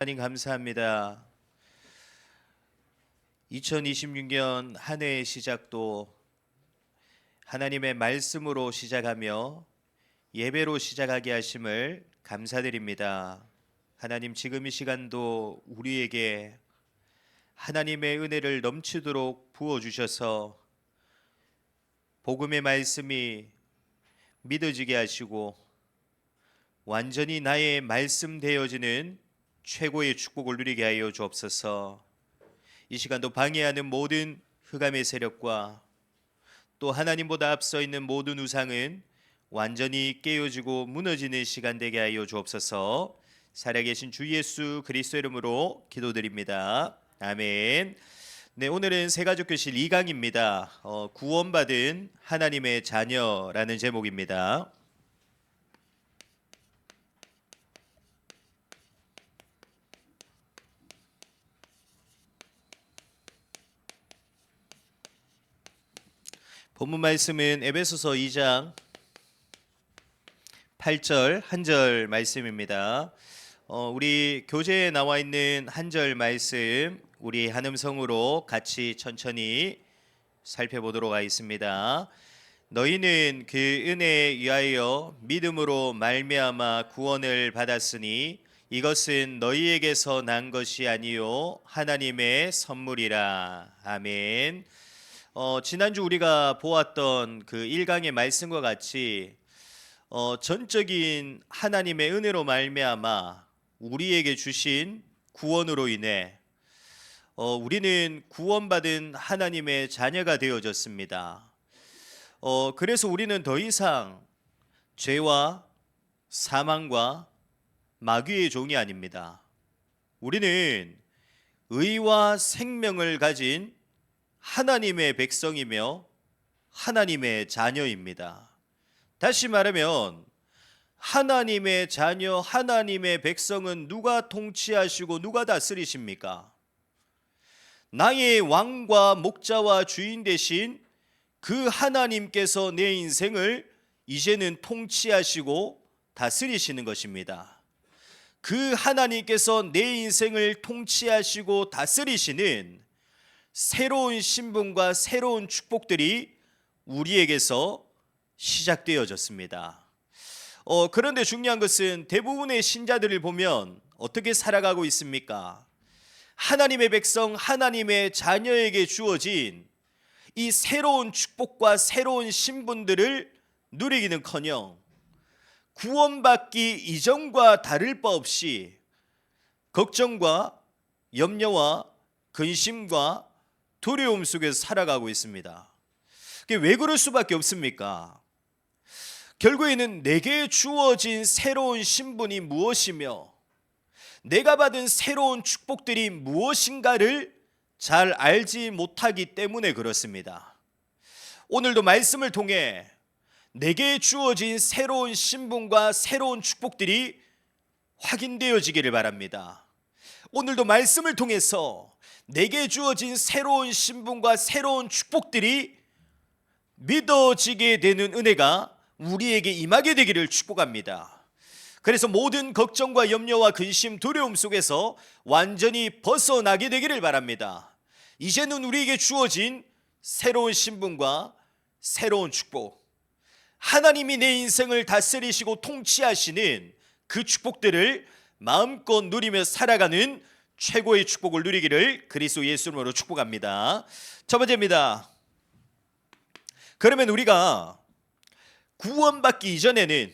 하나님 감사합니다. 2026년 한 해의 시작도 하나님의 말씀으로 시작하며 예배로 시작하게 하심을 감사드립니다. 하나님, 지금 이 시간도 우리에게 하나님의 은혜를 넘치도록 부어주셔서 복음의 말씀이 믿어지게 하시고 완전히 나의 말씀 되어지는 최고의 축복을 누리게 하여 주옵소서. 이 시간도 방해하는 모든 흑암의 세력과 또 하나님보다 앞서 있는 모든 우상은 완전히 깨어지고 무너지는 시간 되게 하여 주옵소서. 살아계신 주 예수 그리스도 이름으로 기도드립니다. 아멘. 네, 오늘은 새가족교실 2강입니다. 구원받은 하나님의 자녀라는 제목입니다. 본문 말씀은 에베소서 2장 8절 한 절 말씀입니다. 우리 교재에 나와 있는 한 절 말씀 우리 한음성으로 같이 천천히 살펴보도록 하겠습니다. 너희는 그 은혜에 의하여 믿음으로 말미암아 구원을 받았으니 이것은 너희에게서 난 것이 아니요 하나님의 선물이라. 아멘. 지난주 우리가 보았던 그 1강의 말씀과 같이 전적인 하나님의 은혜로 말미암아 우리에게 주신 구원으로 인해 우리는 구원받은 하나님의 자녀가 되어졌습니다. 그래서 우리는 더 이상 죄와 사망과 마귀의 종이 아닙니다. 우리는 의와 생명을 가진 하나님의 백성이며 하나님의 자녀입니다. 다시 말하면 하나님의 자녀, 하나님의 백성은 누가 통치하시고 누가 다스리십니까? 나의 왕과 목자와 주인 되신 그 하나님께서 내 인생을 이제는 통치하시고 다스리시는 것입니다. 그 하나님께서 내 인생을 통치하시고 다스리시는 새로운 신분과 새로운 축복들이 우리에게서 시작되어졌습니다. 그런데 중요한 것은 대부분의 신자들을 보면 어떻게 살아가고 있습니까? 하나님의 백성, 하나님의 자녀에게 주어진 이 새로운 축복과 새로운 신분들을 누리기는커녕 구원받기 이전과 다를 바 없이 걱정과 염려와 근심과 두려움 속에서 살아가고 있습니다. 왜 그럴 수밖에 없습니까? 결국에는 내게 주어진 새로운 신분이 무엇이며 내가 받은 새로운 축복들이 무엇인가를 잘 알지 못하기 때문에 그렇습니다. 오늘도 말씀을 통해 내게 주어진 새로운 신분과 새로운 축복들이 확인되어지기를 바랍니다. 오늘도 말씀을 통해서 내게 주어진 새로운 신분과 새로운 축복들이 믿어지게 되는 은혜가 우리에게 임하게 되기를 축복합니다. 그래서 모든 걱정과 염려와 근심, 두려움 속에서 완전히 벗어나게 되기를 바랍니다. 이제는 우리에게 주어진 새로운 신분과 새로운 축복, 하나님이 내 인생을 다스리시고 통치하시는 그 축복들을 마음껏 누리며 살아가는 최고의 축복을 누리기를 그리스도 예수님으로 축복합니다. 첫 번째입니다. 그러면 우리가 구원받기 이전에는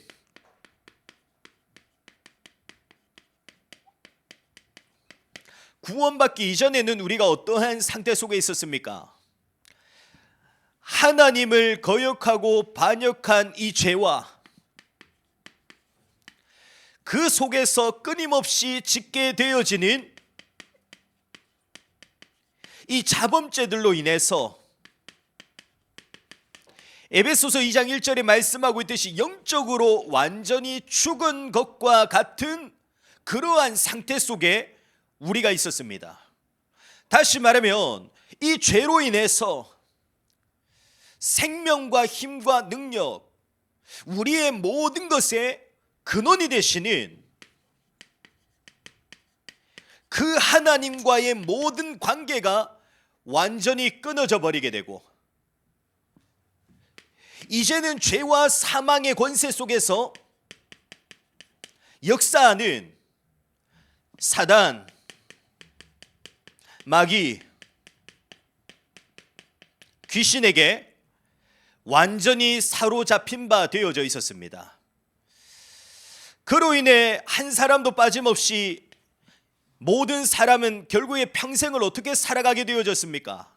우리가 어떠한 상태 속에 있었습니까? 하나님을 거역하고 반역한 이 죄와 그 속에서 끊임없이 짓게 되어지는 이 자범죄들로 인해서 에베소서 2장 1절에 말씀하고 있듯이 영적으로 완전히 죽은 것과 같은 그러한 상태 속에 우리가 있었습니다. 다시 말하면 이 죄로 인해서 생명과 힘과 능력, 우리의 모든 것에 근원이 되시는 그 하나님과의 모든 관계가 완전히 끊어져 버리게 되고, 이제는 죄와 사망의 권세 속에서 역사하는 사단, 마귀, 귀신에게 완전히 사로잡힌 바 되어져 있었습니다. 그로 인해 한 사람도 빠짐없이 모든 사람은 결국에 평생을 어떻게 살아가게 되어졌습니까?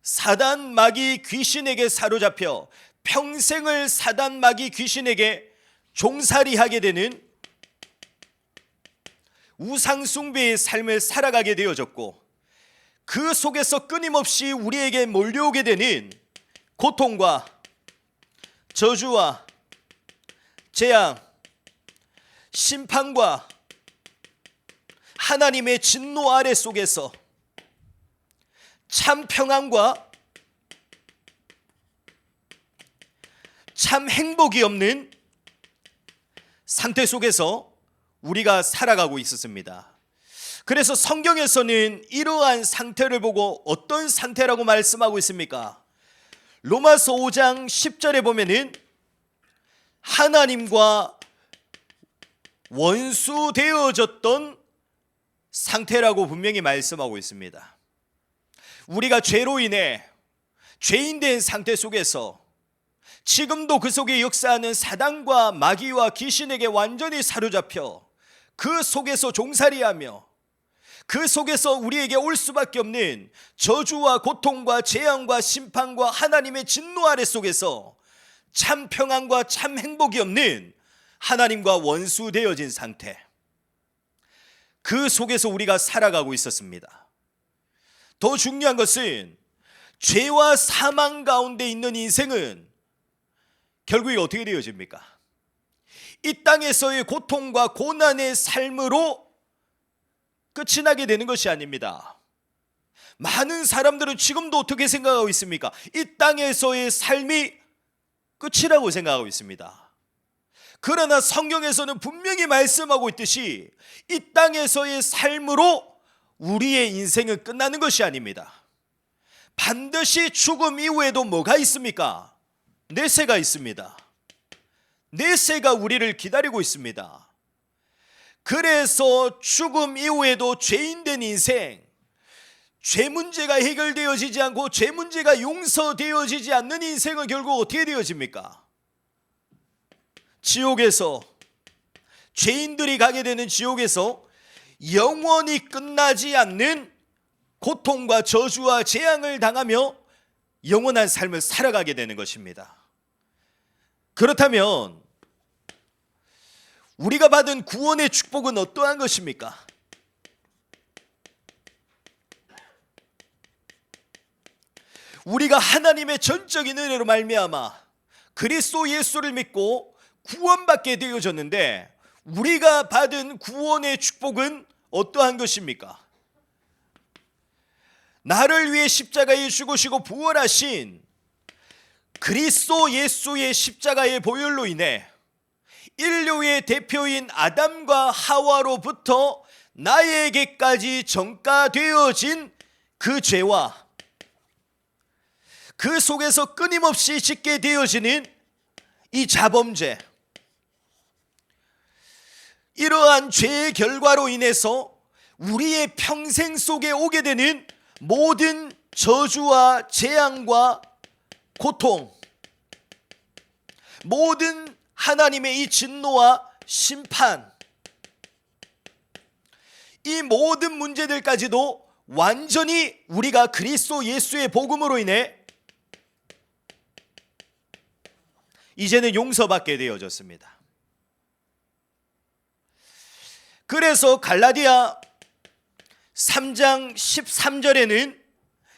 사단, 마귀, 귀신에게 사로잡혀 평생을 사단, 마귀, 귀신에게 종살이하게 되는 우상숭배의 삶을 살아가게 되어졌고, 그 속에서 끊임없이 우리에게 몰려오게 되는 고통과 저주와 재앙, 심판과 하나님의 진노 아래 속에서 참 평안과 참 행복이 없는 상태 속에서 우리가 살아가고 있었습니다. 그래서 성경에서는 이러한 상태를 보고 어떤 상태라고 말씀하고 있습니까? 로마서 5장 10절에 보면은 하나님과 원수되어졌던 상태라고 분명히 말씀하고 있습니다. 우리가 죄로 인해 죄인된 상태 속에서 지금도 그 속에 역사하는 사단과 마귀와 귀신에게 완전히 사로잡혀 그 속에서 종살이하며 그 속에서 우리에게 올 수밖에 없는 저주와 고통과 재앙과 심판과 하나님의 진노 아래 속에서 참 평안과 참 행복이 없는 하나님과 원수되어진 상태, 그 속에서 우리가 살아가고 있었습니다. 더 중요한 것은 죄와 사망 가운데 있는 인생은 결국에 어떻게 되어집니까? 이 땅에서의 고통과 고난의 삶으로 끝이 나게 되는 것이 아닙니다. 많은 사람들은 지금도 어떻게 생각하고 있습니까? 이 땅에서의 삶이 끝이라고 생각하고 있습니다. 그러나 성경에서는 분명히 말씀하고 있듯이 이 땅에서의 삶으로 우리의 인생은 끝나는 것이 아닙니다. 반드시 죽음 이후에도 뭐가 있습니까? 내세가 있습니다. 내세가 우리를 기다리고 있습니다. 그래서 죽음 이후에도 죄인된 인생, 죄 문제가 해결되어지지 않고 죄 문제가 용서되어지지 않는 인생은 결국 어떻게 되어집니까? 지옥에서, 죄인들이 가게 되는 지옥에서 영원히 끝나지 않는 고통과 저주와 재앙을 당하며 영원한 삶을 살아가게 되는 것입니다. 그렇다면 우리가 받은 구원의 축복은 어떠한 것입니까? 우리가 하나님의 전적인 은혜로 말미암아 그리스도 예수를 믿고 구원받게 되어졌는데, 우리가 받은 구원의 축복은 어떠한 것입니까? 나를 위해 십자가에 죽으시고 부활하신 그리스도 예수의 십자가의 보혈로 인해 인류의 대표인 아담과 하와로부터 나에게까지 전가되어진 그 죄와 그 속에서 끊임없이 짓게 되어지는 이 자범죄, 이러한 죄의 결과로 인해서 우리의 평생 속에 오게 되는 모든 저주와 재앙과 고통, 모든 하나님의 이 진노와 심판, 이 모든 문제들까지도 완전히 우리가 그리스도 예수의 복음으로 인해 이제는 용서받게 되어졌습니다. 그래서 갈라디아 3장 13절에는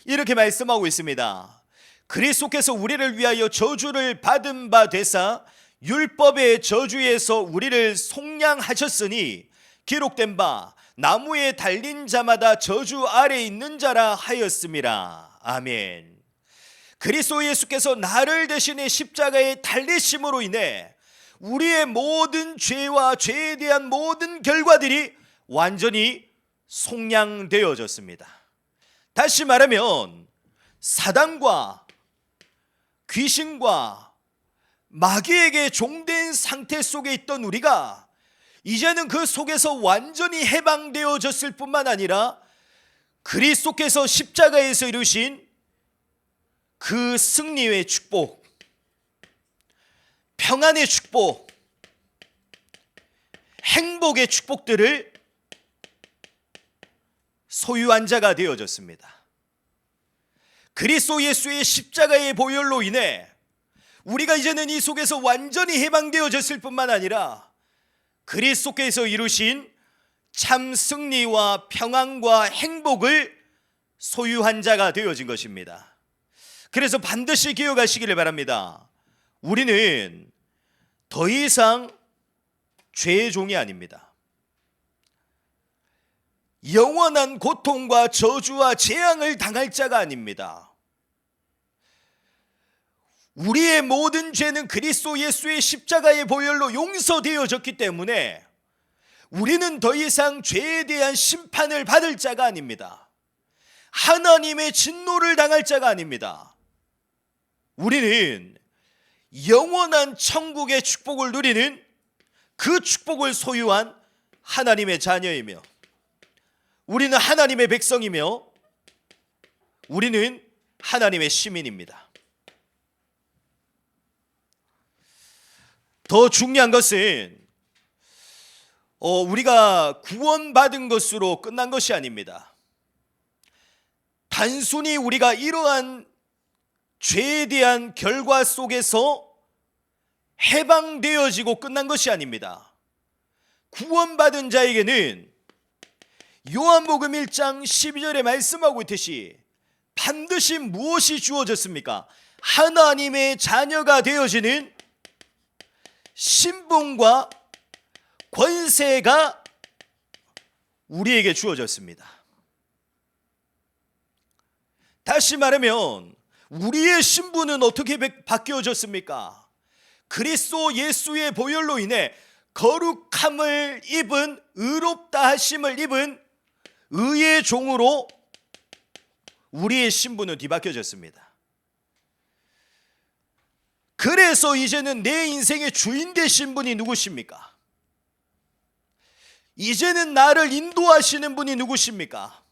이렇게 말씀하고 있습니다. 그리스도께서 우리를 위하여 저주를 받은 바 되사 율법의 저주에서 우리를 속량하셨으니 기록된 바 나무에 달린 자마다 저주 아래 있는 자라 하였음이라. 아멘. 그리스도 예수께서 나를 대신해 십자가에 달리심으로 인해 우리의 모든 죄와 죄에 대한 모든 결과들이 완전히 속량되어졌습니다. 다시 말하면 사단과 귀신과 마귀에게 종된 상태 속에 있던 우리가 이제는 그 속에서 완전히 해방되어졌을 뿐만 아니라 그리스도께서 십자가에서 이루신 그 승리의 축복, 평안의 축복, 행복의 축복들을 소유한 자가 되어졌습니다. 그리스도 예수의 십자가의 보혈로 인해 우리가 이제는 이 속에서 완전히 해방되어졌을 뿐만 아니라 그리스도께서 이루신 참 승리와 평안과 행복을 소유한 자가 되어진 것입니다. 그래서 반드시 기억하시기를 바랍니다. 우리는 더 이상 죄의 종이 아닙니다. 영원한 고통과 저주와 재앙을 당할 자가 아닙니다. 우리의 모든 죄는 그리스도 예수의 십자가의 보혈로 용서되어졌기 때문에 우리는 더 이상 죄에 대한 심판을 받을 자가 아닙니다. 하나님의 진노를 당할 자가 아닙니다. 우리는 영원한 천국의 축복을 누리는 그 축복을 소유한 하나님의 자녀이며 우리는 하나님의 백성이며 우리는 하나님의 시민입니다. 더 중요한 것은 우리가 구원받은 것으로 끝난 것이 아닙니다. 단순히 우리가 이러한 죄에 대한 결과 속에서 해방되어지고 끝난 것이 아닙니다. 구원받은 자에게는 요한복음 1장 12절에 말씀하고 있듯이 반드시 무엇이 주어졌습니까? 하나님의 자녀가 되어지는 신분과 권세가 우리에게 주어졌습니다. 다시 말하면 우리의 신분은 어떻게 바뀌어졌습니까? 그리스도 예수의 보혈로 인해 거룩함을 입은, 의롭다 하심을 입은 의의 종으로 우리의 신분은 뒤바뀌어졌습니다. 그래서 이제는 내 인생의 주인 되신 분이 누구십니까? 이제는 나를 인도하시는 분이 누구십니까?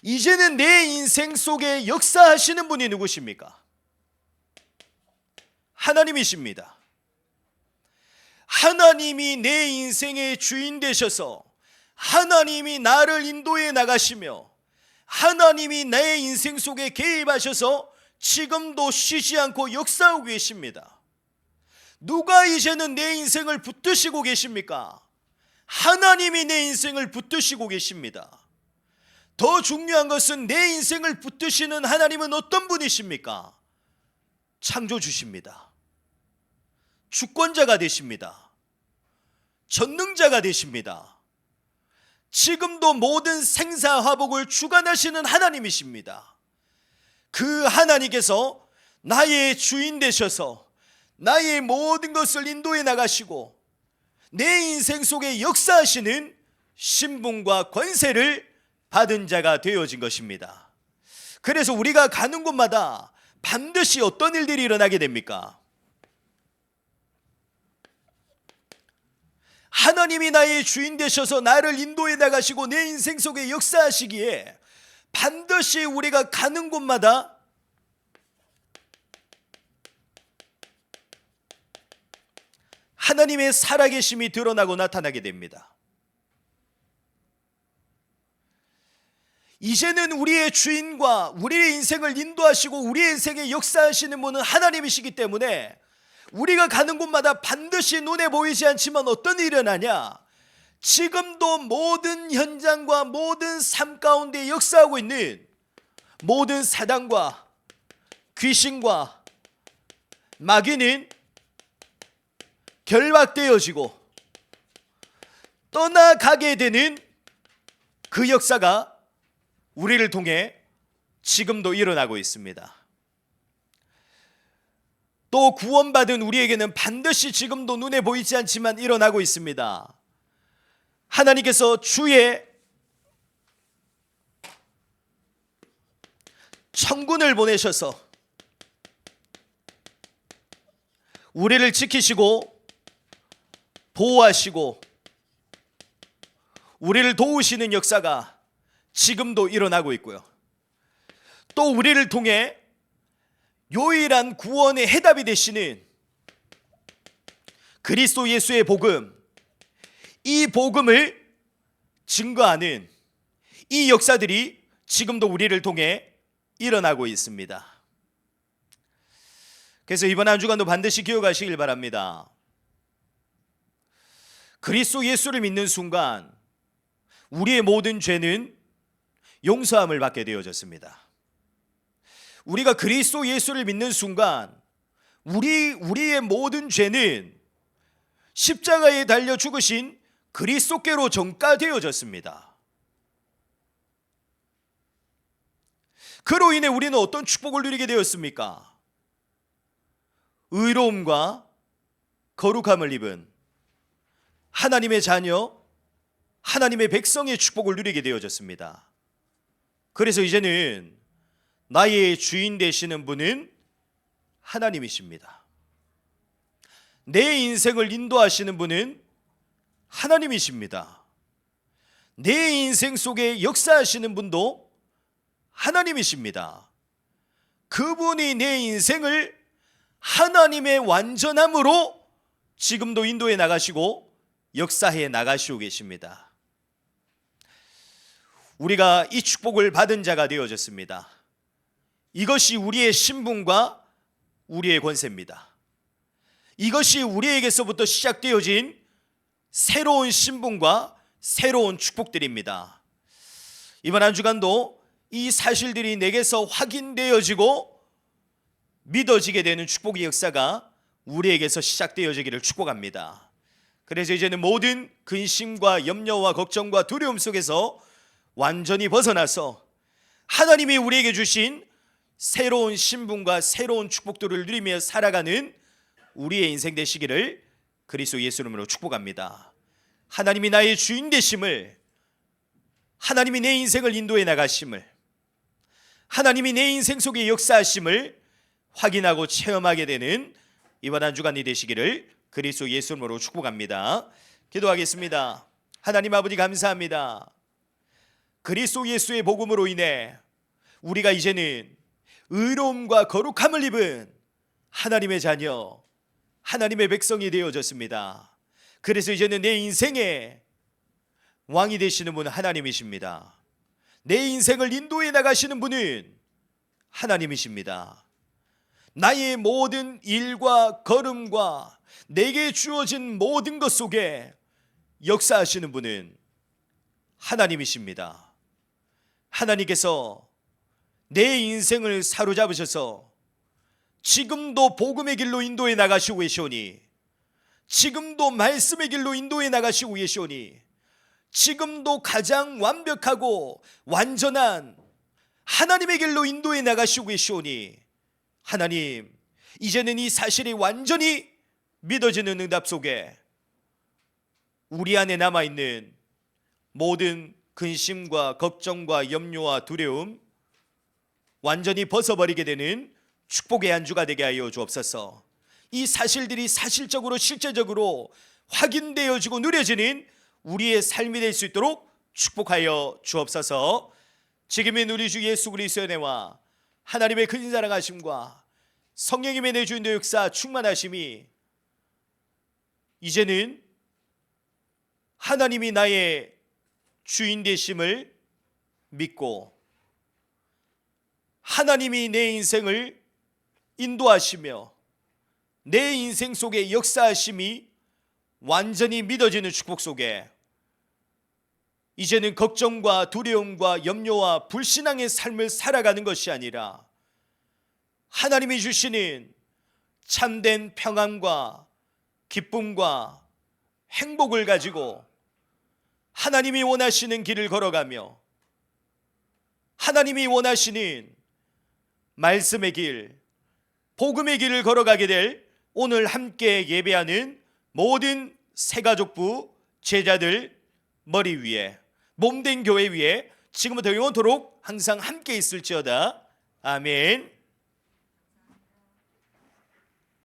이제는 내 인생 속에 역사하시는 분이 누구십니까? 하나님이십니다. 하나님이 내 인생의 주인 되셔서 하나님이 나를 인도해 나가시며 하나님이 내 인생 속에 개입하셔서 지금도 쉬지 않고 역사하고 계십니다. 누가 이제는 내 인생을 붙드시고 계십니까? 하나님이 내 인생을 붙드시고 계십니다. 더 중요한 것은 내 인생을 붙드시는 하나님은 어떤 분이십니까? 창조주십니다. 주권자가 되십니다. 전능자가 되십니다. 지금도 모든 생사화복을 주관하시는 하나님이십니다. 그 하나님께서 나의 주인 되셔서 나의 모든 것을 인도해 나가시고 내 인생 속에 역사하시는 신분과 권세를 받은 자가 되어진 것입니다. 그래서 우리가 가는 곳마다 반드시 어떤 일들이 일어나게 됩니까? 하나님이 나의 주인 되셔서 나를 인도해 나가시고 내 인생 속에 역사하시기에 반드시 우리가 가는 곳마다 하나님의 살아계심이 드러나고 나타나게 됩니다. 이제는 우리의 주인과 우리의 인생을 인도하시고 우리의 인생에 역사하시는 분은 하나님이시기 때문에 우리가 가는 곳마다 반드시 눈에 보이지 않지만 어떤 일이 일어나냐? 지금도 모든 현장과 모든 삶 가운데 역사하고 있는 모든 사단과 귀신과 마귀는 결박되어지고 떠나가게 되는 그 역사가 우리를 통해 지금도 일어나고 있습니다. 또 구원받은 우리에게는 반드시 지금도 눈에 보이지 않지만 일어나고 있습니다. 하나님께서 주의 천군을 보내셔서 우리를 지키시고 보호하시고 우리를 도우시는 역사가 지금도 일어나고 있고요. 또 우리를 통해 유일한 구원의 해답이 되시는 그리스도 예수의 복음, 이 복음을 증거하는 이 역사들이 지금도 우리를 통해 일어나고 있습니다. 그래서 이번 한 주간도 반드시 기억하시길 바랍니다. 그리스도 예수를 믿는 순간 우리의 모든 죄는 용서함을 받게 되어졌습니다. 우리가 그리스도 예수를 믿는 순간 우리의 모든 죄는 십자가에 달려 죽으신 그리스도께로 전가되어졌습니다. 그로 인해 우리는 어떤 축복을 누리게 되었습니까? 의로움과 거룩함을 입은 하나님의 자녀, 하나님의 백성의 축복을 누리게 되어졌습니다. 그래서 이제는 나의 주인 되시는 분은 하나님이십니다. 내 인생을 인도하시는 분은 하나님이십니다. 내 인생 속에 역사하시는 분도 하나님이십니다. 그분이 내 인생을 하나님의 완전함으로 지금도 인도해 나가시고 역사해 나가시고 계십니다. 우리가 이 축복을 받은 자가 되어졌습니다. 이것이 우리의 신분과 우리의 권세입니다. 이것이 우리에게서부터 시작되어진 새로운 신분과 새로운 축복들입니다. 이번 한 주간도 이 사실들이 내게서 확인되어지고 믿어지게 되는 축복의 역사가 우리에게서 시작되어지기를 축복합니다. 그래서 이제는 모든 근심과 염려와 걱정과 두려움 속에서 완전히 벗어나서 하나님이 우리에게 주신 새로운 신분과 새로운 축복들을 누리며 살아가는 우리의 인생 되시기를 그리스도 예수 이름으로 축복합니다. 하나님이 나의 주인 되심을, 하나님이 내 인생을 인도해 나가심을, 하나님이 내 인생 속에 역사하심을 확인하고 체험하게 되는 이번 한 주간이 되시기를 그리스도 예수 이름으로 축복합니다. 기도하겠습니다. 하나님 아버지 감사합니다. 그리스도 예수의 복음으로 인해 우리가 이제는 의로움과 거룩함을 입은 하나님의 자녀, 하나님의 백성이 되어졌습니다. 그래서 이제는 내 인생의 왕이 되시는 분은 하나님이십니다. 내 인생을 인도해 나가시는 분은 하나님이십니다. 나의 모든 일과 걸음과 내게 주어진 모든 것 속에 역사하시는 분은 하나님이십니다. 하나님께서 내 인생을 사로잡으셔서 지금도 복음의 길로 인도해 나가시고 계시오니, 지금도 말씀의 길로 인도해 나가시고 계시오니, 지금도 가장 완벽하고 완전한 하나님의 길로 인도해 나가시고 계시오니, 하나님, 이제는 이 사실이 완전히 믿어지는 응답 속에 우리 안에 남아있는 모든 근심과 걱정과 염려와 두려움 완전히 벗어버리게 되는 축복의 한 주가 되게 하여 주옵소서. 이 사실들이 사실적으로 실제적으로 확인되어지고 누려지는 우리의 삶이 될 수 있도록 축복하여 주옵소서. 지금의 우리 주 예수 그리스도의 은혜와 하나님의 큰 사랑하심과 성령님의 내 주인도 역사 충만하심이 이제는 하나님이 나의 주인 되심을 믿고 하나님이 내 인생을 인도하시며 내 인생 속에 역사하심이 완전히 믿어지는 축복 속에 이제는 걱정과 두려움과 염려와 불신앙의 삶을 살아가는 것이 아니라 하나님이 주시는 참된 평안과 기쁨과 행복을 가지고 하나님이 원하시는 길을 걸어가며 하나님이 원하시는 말씀의 길, 복음의 길을 걸어가게 될 오늘 함께 예배하는 모든 새가족부 제자들 머리 위에 몸된 교회 위에 지금부터 영원토록 항상 함께 있을지어다. 아멘.